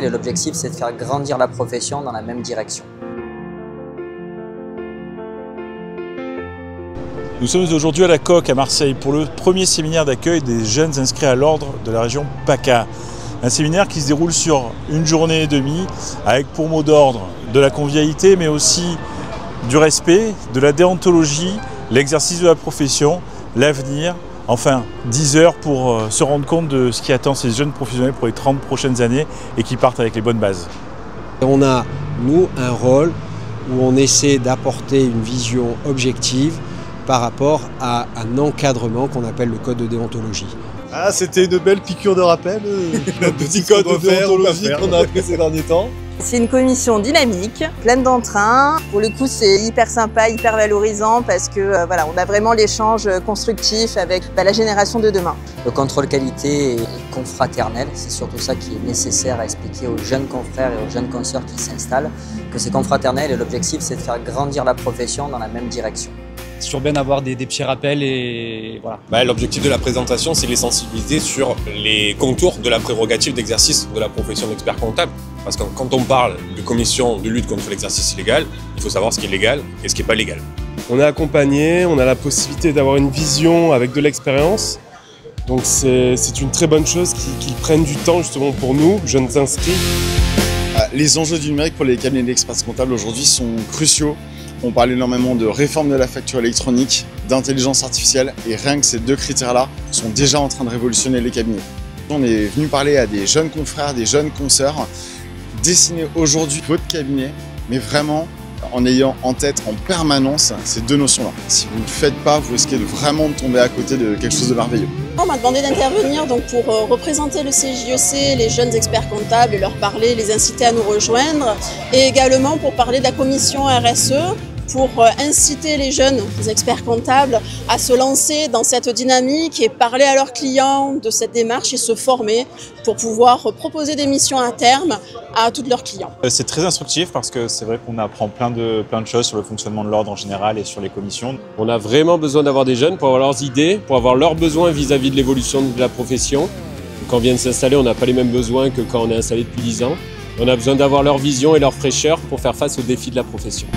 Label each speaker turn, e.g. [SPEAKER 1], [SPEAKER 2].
[SPEAKER 1] Et l'objectif, c'est de faire grandir la profession dans la même direction.
[SPEAKER 2] Nous sommes aujourd'hui à la Coque à Marseille pour le premier séminaire d'accueil des jeunes inscrits à l'ordre de la région PACA. Un séminaire qui se déroule sur une journée et demie avec pour mot d'ordre de la convivialité mais aussi du respect, de la déontologie, l'exercice de la profession, l'avenir, enfin 10 heures pour se rendre compte de ce qui attend ces jeunes professionnels pour les 30 prochaines années et qui partent avec les bonnes bases.
[SPEAKER 3] On a, nous, un rôle où on essaie d'apporter une vision objective par rapport à un encadrement qu'on appelle le code de déontologie.
[SPEAKER 4] Ah, c'était une belle piqûre de rappel, le petit code de déontologie qu'on a appris ces derniers temps.
[SPEAKER 5] C'est une commission dynamique, pleine d'entrain. Pour le coup, c'est hyper sympa, hyper valorisant parce que voilà, on a vraiment l'échange constructif avec la génération de demain.
[SPEAKER 1] Le contrôle qualité est confraternel, c'est surtout ça qui est nécessaire à expliquer aux jeunes confrères et aux jeunes consoeurs qui s'installent, que c'est confraternel et l'objectif c'est de faire grandir la profession dans la même direction.
[SPEAKER 6] C'est toujours bien d'avoir des petits rappels et voilà.
[SPEAKER 7] L'objectif de la présentation, c'est les sensibiliser sur les contours de la prérogative d'exercice de la profession d'expert comptable. Parce que quand on parle de commission de lutte contre l'exercice illégal, il faut savoir ce qui est légal et ce qui n'est pas légal.
[SPEAKER 4] On est accompagné, on a la possibilité d'avoir une vision avec de l'expérience. Donc c'est une très bonne chose qu'ils prennent du temps justement pour nous, jeunes inscrits.
[SPEAKER 8] Les enjeux du numérique pour les cabinets d'experts comptables aujourd'hui sont cruciaux. On parle énormément de réforme de la facture électronique, d'intelligence artificielle et rien que ces deux critères-là sont déjà en train de révolutionner les cabinets. On est venu parler à des jeunes confrères, des jeunes consoeurs, dessiner aujourd'hui votre cabinet, mais vraiment en ayant en tête en permanence ces deux notions-là. Si vous ne le faites pas, vous risquez vraiment de tomber à côté de quelque chose de merveilleux.
[SPEAKER 9] On m'a demandé d'intervenir donc pour représenter le CJEC, les jeunes experts comptables, leur parler, les inciter à nous rejoindre, et également pour parler de la commission RSE, pour inciter les jeunes experts comptables à se lancer dans cette dynamique et parler à leurs clients de cette démarche et se former pour pouvoir proposer des missions à terme à tous leurs clients.
[SPEAKER 10] C'est très instructif parce que c'est vrai qu'on apprend plein de choses sur le fonctionnement de l'ordre en général et sur les commissions.
[SPEAKER 11] On a vraiment besoin d'avoir des jeunes pour avoir leurs idées, pour avoir leurs besoins vis-à-vis de l'évolution de la profession. Quand on vient de s'installer, on n'a pas les mêmes besoins que quand on est installé depuis 10 ans. On a besoin d'avoir leur vision et leur fraîcheur pour faire face aux défis de la profession.